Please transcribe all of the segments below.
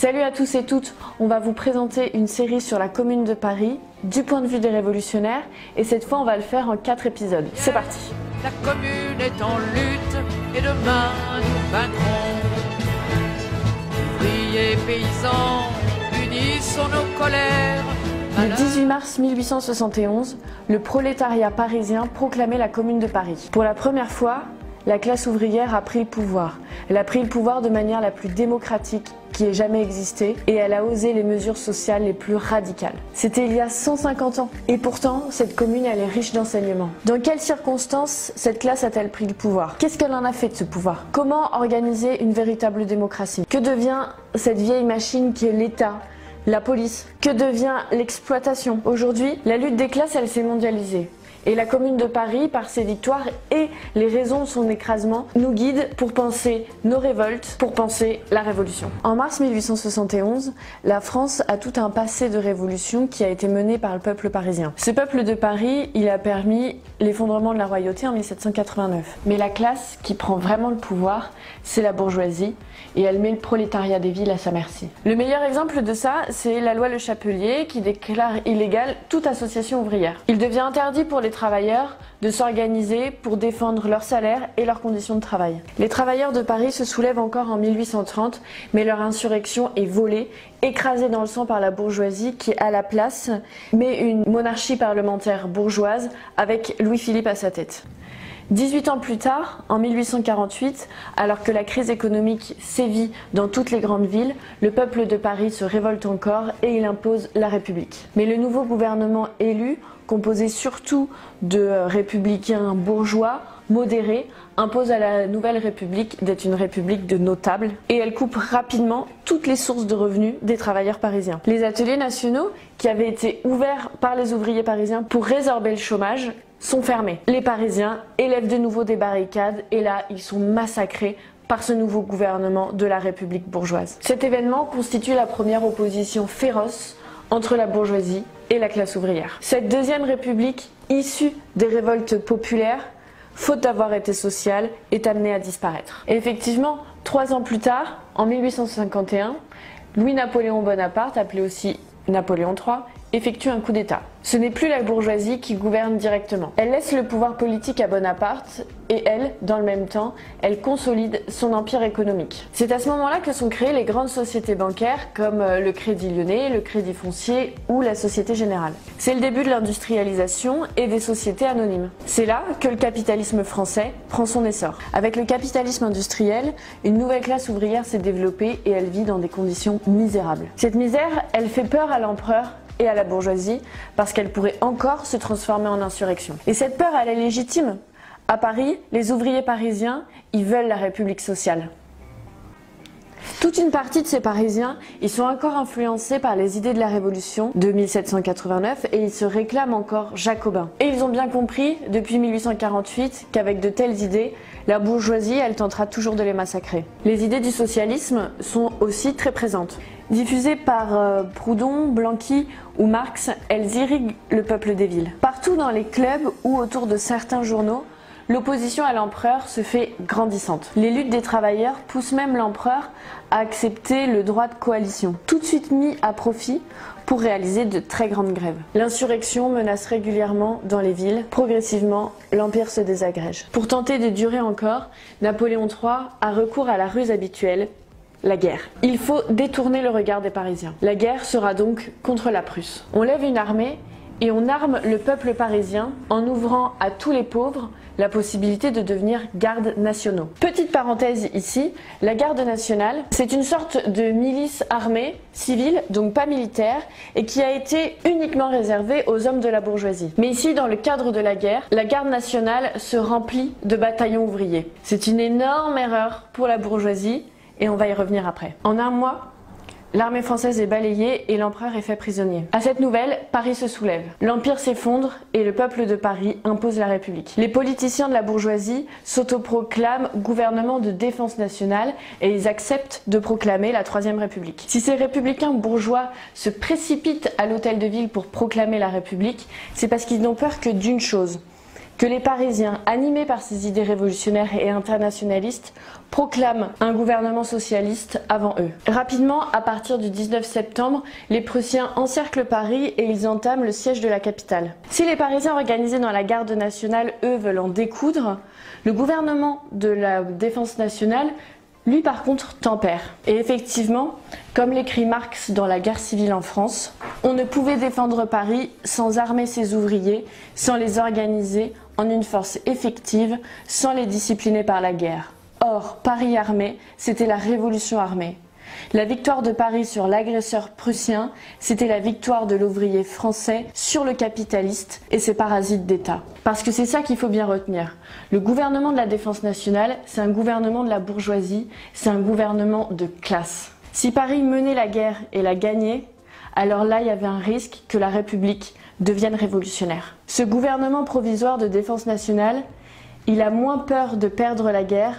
Salut à tous et toutes, on va vous présenter une série sur la Commune de Paris, du point de vue des révolutionnaires, et cette fois on va le faire en 4 épisodes. C'est parti. La commune est en lutte, et demain nous vaincrons. Ouvriers, paysans, unissons nos colères. Le 18 mars 1871, le prolétariat parisien proclamait la Commune de Paris. Pour la première fois, la classe ouvrière a pris le pouvoir. Elle a pris le pouvoir de manière la plus démocratique qui ait jamais existé et elle a osé les mesures sociales les plus radicales. C'était il y a 150 ans et pourtant cette commune elle est riche d'enseignements. Dans quelles circonstances cette classe a-t-elle pris le pouvoir? Qu'est-ce qu'elle en a fait de ce pouvoir? Comment organiser une véritable démocratie? Que devient cette vieille machine qui est l'État? La police? Que devient l'exploitation? Aujourd'hui, la lutte des classes elle s'est mondialisée. Et la Commune de Paris, par ses victoires et les raisons de son écrasement, nous guide pour penser nos révoltes, pour penser la Révolution. En mars 1871, la France a tout un passé de révolution qui a été mené par le peuple parisien. Ce peuple de Paris, il a permis l'effondrement de la royauté en 1789. Mais la classe qui prend vraiment le pouvoir, c'est la bourgeoisie, et elle met le prolétariat des villes à sa merci. Le meilleur exemple de ça, c'est la loi Le Chapelier qui déclare illégale toute association ouvrière. Il devient interdit pour les travailleurs de s'organiser pour défendre leur salaire et leurs conditions de travail. Les travailleurs de Paris se soulèvent encore en 1830, mais leur insurrection est volée, écrasée dans le sang par la bourgeoisie qui, à la place, met une monarchie parlementaire bourgeoise avec Louis-Philippe à sa tête. 18 ans plus tard, en 1848, alors que la crise économique sévit dans toutes les grandes villes, le peuple de Paris se révolte encore et il impose la République. Mais le nouveau gouvernement élu, composé surtout de républicains bourgeois, modérés, impose à la nouvelle République d'être une république de notables et elle coupe rapidement toutes les sources de revenus des travailleurs parisiens. Les ateliers nationaux, qui avaient été ouverts par les ouvriers parisiens pour résorber le chômage, sont fermés. Les Parisiens élèvent de nouveau des barricades et là, ils sont massacrés par ce nouveau gouvernement de la République bourgeoise. Cet événement constitue la première opposition féroce entre la bourgeoisie et la classe ouvrière. Cette deuxième République, issue des révoltes populaires, faute d'avoir été sociale, est amenée à disparaître. Et effectivement, 3 ans plus tard, en 1851, Louis-Napoléon Bonaparte, appelé aussi Napoléon III, effectue un coup d'État. Ce n'est plus la bourgeoisie qui gouverne directement. Elle laisse le pouvoir politique à Bonaparte et elle, dans le même temps, elle consolide son empire économique. C'est à ce moment-là que sont créées les grandes sociétés bancaires comme le Crédit Lyonnais, le Crédit Foncier ou la Société Générale. C'est le début de l'industrialisation et des sociétés anonymes. C'est là que le capitalisme français prend son essor. Avec le capitalisme industriel, une nouvelle classe ouvrière s'est développée et elle vit dans des conditions misérables. Cette misère, elle fait peur à l'empereur et à la bourgeoisie parce qu'elle pourrait encore se transformer en insurrection. Et cette peur, elle est légitime. À Paris, les ouvriers parisiens, ils veulent la République sociale. Toute une partie de ces Parisiens, ils sont encore influencés par les idées de la Révolution de 1789 et ils se réclament encore jacobins. Et ils ont bien compris, depuis 1848, qu'avec de telles idées, la bourgeoisie, elle tentera toujours de les massacrer. Les idées du socialisme sont aussi très présentes. Diffusées par Proudhon, Blanqui ou Marx, elles irriguent le peuple des villes. Partout dans les clubs ou autour de certains journaux, l'opposition à l'empereur se fait grandissante. Les luttes des travailleurs poussent même l'empereur à accepter le droit de coalition, tout de suite mis à profit pour réaliser de très grandes grèves. L'insurrection menace régulièrement dans les villes. Progressivement, l'empire se désagrège. Pour tenter de durer encore, Napoléon III a recours à la ruse habituelle, la guerre. Il faut détourner le regard des Parisiens. La guerre sera donc contre la Prusse. On lève une armée et on arme le peuple parisien en ouvrant à tous les pauvres la possibilité de devenir gardes nationaux. Petite parenthèse ici, la garde nationale, c'est une sorte de milice armée, civile, donc pas militaire, et qui a été uniquement réservée aux hommes de la bourgeoisie. Mais ici, dans le cadre de la guerre, la garde nationale se remplit de bataillons ouvriers. C'est une énorme erreur pour la bourgeoisie, et on va y revenir après. En un mois, l'armée française est balayée et l'empereur est fait prisonnier. À cette nouvelle, Paris se soulève. L'empire s'effondre et le peuple de Paris impose la République. Les politiciens de la bourgeoisie s'autoproclament gouvernement de défense nationale et ils acceptent de proclamer la Troisième République. Si ces républicains bourgeois se précipitent à l'hôtel de ville pour proclamer la République, c'est parce qu'ils n'ont peur que d'une chose, que les Parisiens, animés par ces idées révolutionnaires et internationalistes, proclament un gouvernement socialiste avant eux. Rapidement, à partir du 19 septembre, les Prussiens encerclent Paris et ils entament le siège de la capitale. Si les Parisiens organisés dans la garde nationale, eux, veulent en découdre, le gouvernement de la défense nationale, lui par contre, tempère. Et effectivement, comme l'écrit Marx dans La guerre civile en France, on ne pouvait défendre Paris sans armer ses ouvriers, sans les organiser en une force effective, sans les discipliner par la guerre. Or, Paris armé, c'était la révolution armée. La victoire de Paris sur l'agresseur prussien, c'était la victoire de l'ouvrier français sur le capitaliste et ses parasites d'État. Parce que c'est ça qu'il faut bien retenir. Le gouvernement de la défense nationale, c'est un gouvernement de la bourgeoisie, c'est un gouvernement de classe. Si Paris menait la guerre et la gagnait, alors là il y avait un risque que la République devienne révolutionnaire. Ce gouvernement provisoire de défense nationale, il a moins peur de perdre la guerre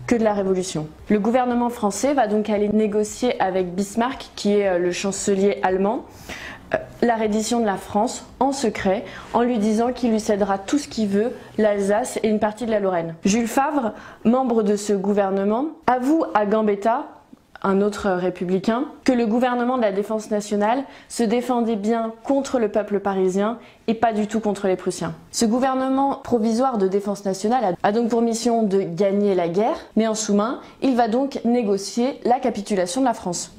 que de la Révolution. Le gouvernement français va donc aller négocier avec Bismarck, qui est le chancelier allemand, la reddition de la France en secret, en lui disant qu'il lui cédera tout ce qu'il veut, l'Alsace et une partie de la Lorraine. Jules Favre, membre de ce gouvernement, avoue à Gambetta, un autre républicain, que le gouvernement de la défense nationale se défendait bien contre le peuple parisien et pas du tout contre les Prussiens. Ce gouvernement provisoire de défense nationale a donc pour mission de gagner la guerre, mais en sous-main, il va donc négocier la capitulation de la France.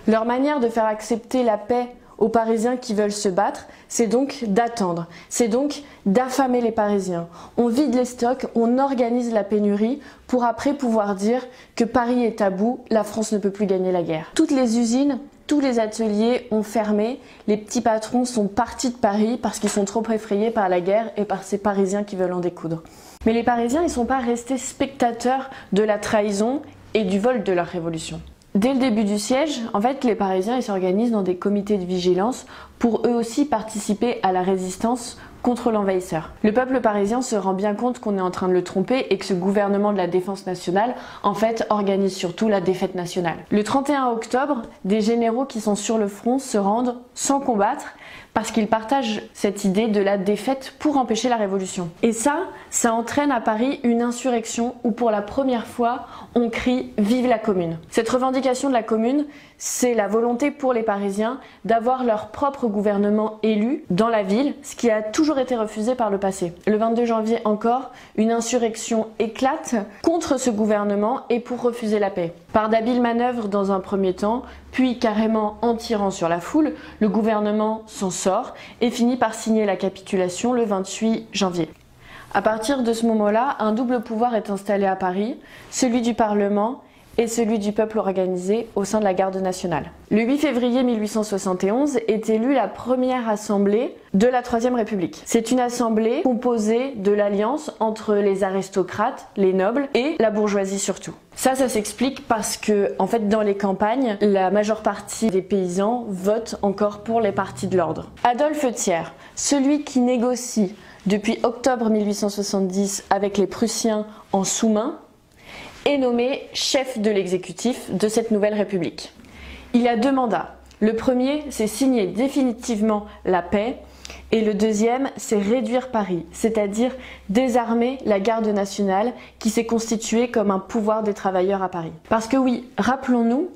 Leur manière de faire accepter la paix aux Parisiens qui veulent se battre, c'est donc d'attendre, c'est donc d'affamer les Parisiens. On vide les stocks, on organise la pénurie pour après pouvoir dire que Paris est à bout, la France ne peut plus gagner la guerre. Toutes les usines, tous les ateliers ont fermé, les petits patrons sont partis de Paris parce qu'ils sont trop effrayés par la guerre et par ces Parisiens qui veulent en découdre. Mais les Parisiens, ils ne sont pas restés spectateurs de la trahison et du vol de leur révolution. Dès le début du siège, en fait, les Parisiens s'organisent dans des comités de vigilance pour eux aussi participer à la résistance contre l'envahisseur. Le peuple parisien se rend bien compte qu'on est en train de le tromper et que ce gouvernement de la défense nationale, en fait, organise surtout la défaite nationale. Le 31 octobre, des généraux qui sont sur le front se rendent sans combattre parce qu'ils partagent cette idée de la défaite pour empêcher la révolution. Et ça entraîne à Paris une insurrection où pour la première fois, on crie « Vive la Commune ». Cette revendication de la Commune, c'est la volonté pour les Parisiens d'avoir leur propre gouvernement élu dans la ville, ce qui a toujours été refusé par le passé. Le 22 janvier encore, une insurrection éclate contre ce gouvernement et pour refuser la paix. Par d'habiles manœuvres dans un premier temps, puis carrément en tirant sur la foule, le gouvernement s'en sort et finit par signer la capitulation le 28 janvier. À partir de ce moment-là, un double pouvoir est installé à Paris, celui du Parlement et celui du peuple organisé au sein de la garde nationale. Le 8 février 1871 est élue la première assemblée de la Troisième République. C'est une assemblée composée de l'alliance entre les aristocrates, les nobles et la bourgeoisie surtout. Ça s'explique parce que, en fait, dans les campagnes, la majeure partie des paysans votent encore pour les partis de l'ordre. Adolphe Thiers, celui qui négocie depuis octobre 1870 avec les Prussiens en sous-main, est nommé chef de l'exécutif de cette nouvelle République. Il a deux mandats. Le premier, c'est signer définitivement la paix et le deuxième, c'est réduire Paris, c'est-à-dire désarmer la garde nationale qui s'est constituée comme un pouvoir des travailleurs à Paris. Parce que oui, rappelons-nous,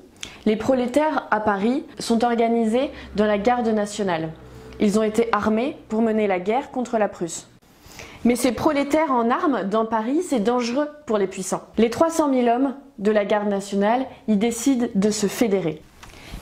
les prolétaires à Paris sont organisés dans la garde nationale. Ils ont été armés pour mener la guerre contre la Prusse. Mais ces prolétaires en armes dans Paris, c'est dangereux pour les puissants. Les 300 000 hommes de la garde nationale, ils décident de se fédérer.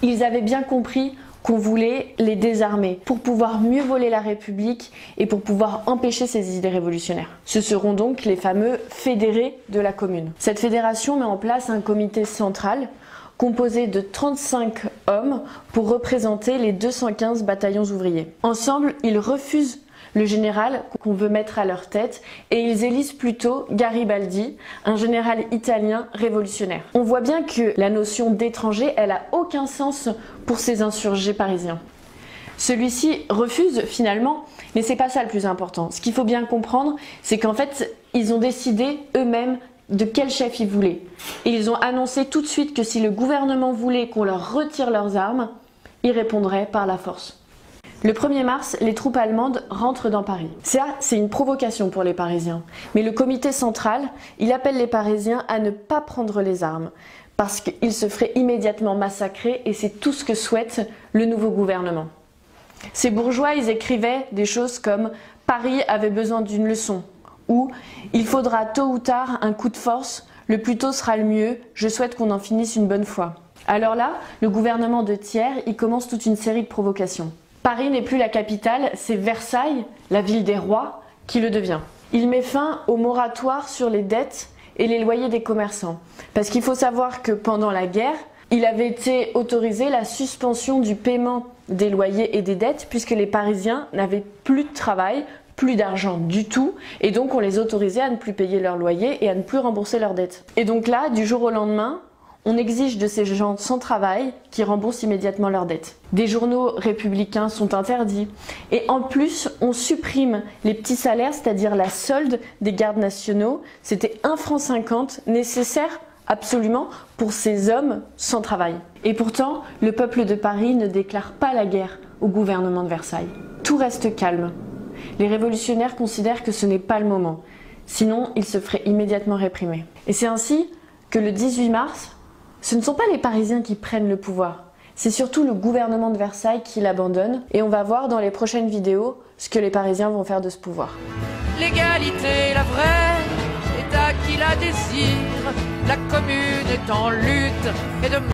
Ils avaient bien compris qu'on voulait les désarmer pour pouvoir mieux voler la République et pour pouvoir empêcher ces idées révolutionnaires. Ce seront donc les fameux fédérés de la Commune. Cette fédération met en place un comité central composé de 35 hommes pour représenter les 215 bataillons ouvriers. Ensemble, ils refusent le général qu'on veut mettre à leur tête et ils élisent plutôt Garibaldi, un général italien révolutionnaire. On voit bien que la notion d'étranger, elle a aucun sens pour ces insurgés parisiens. Celui-ci refuse finalement, mais c'est pas ça le plus important. Ce qu'il faut bien comprendre, c'est qu'en fait, ils ont décidé eux-mêmes de quel chef ils voulaient. Et ils ont annoncé tout de suite que si le gouvernement voulait qu'on leur retire leurs armes, ils répondraient par la force. Le 1er mars, les troupes allemandes rentrent dans Paris. Ça, c'est une provocation pour les Parisiens. Mais le comité central, il appelle les Parisiens à ne pas prendre les armes, parce qu'ils se feraient immédiatement massacrer et c'est tout ce que souhaite le nouveau gouvernement. Ces bourgeois, ils écrivaient des choses comme « Paris avait besoin d'une leçon » ou « Il faudra tôt ou tard un coup de force, le plus tôt sera le mieux, je souhaite qu'on en finisse une bonne fois ». Alors là, le gouvernement de Thiers, il commence toute une série de provocations. Paris n'est plus la capitale, c'est Versailles, la ville des rois, qui le devient. Il met fin au moratoire sur les dettes et les loyers des commerçants. Parce qu'il faut savoir que pendant la guerre, il avait été autorisé la suspension du paiement des loyers et des dettes puisque les Parisiens n'avaient plus de travail, plus d'argent du tout et donc on les autorisait à ne plus payer leurs loyers et à ne plus rembourser leurs dettes. Et donc là, du jour au lendemain, on exige de ces gens sans travail qu'ils remboursent immédiatement leurs dettes. Des journaux républicains sont interdits. Et en plus, on supprime les petits salaires, c'est-à-dire la solde des gardes nationaux. C'était 1,50 franc nécessaire absolument pour ces hommes sans travail. Et pourtant, le peuple de Paris ne déclare pas la guerre au gouvernement de Versailles. Tout reste calme. Les révolutionnaires considèrent que ce n'est pas le moment. Sinon, ils se feraient immédiatement réprimer. Et c'est ainsi que le 18 mars, ce ne sont pas les Parisiens qui prennent le pouvoir, c'est surtout le gouvernement de Versailles qui l'abandonne et on va voir dans les prochaines vidéos ce que les Parisiens vont faire de ce pouvoir. L'égalité, la vraie, est à qui la désire, la commune est en lutte et de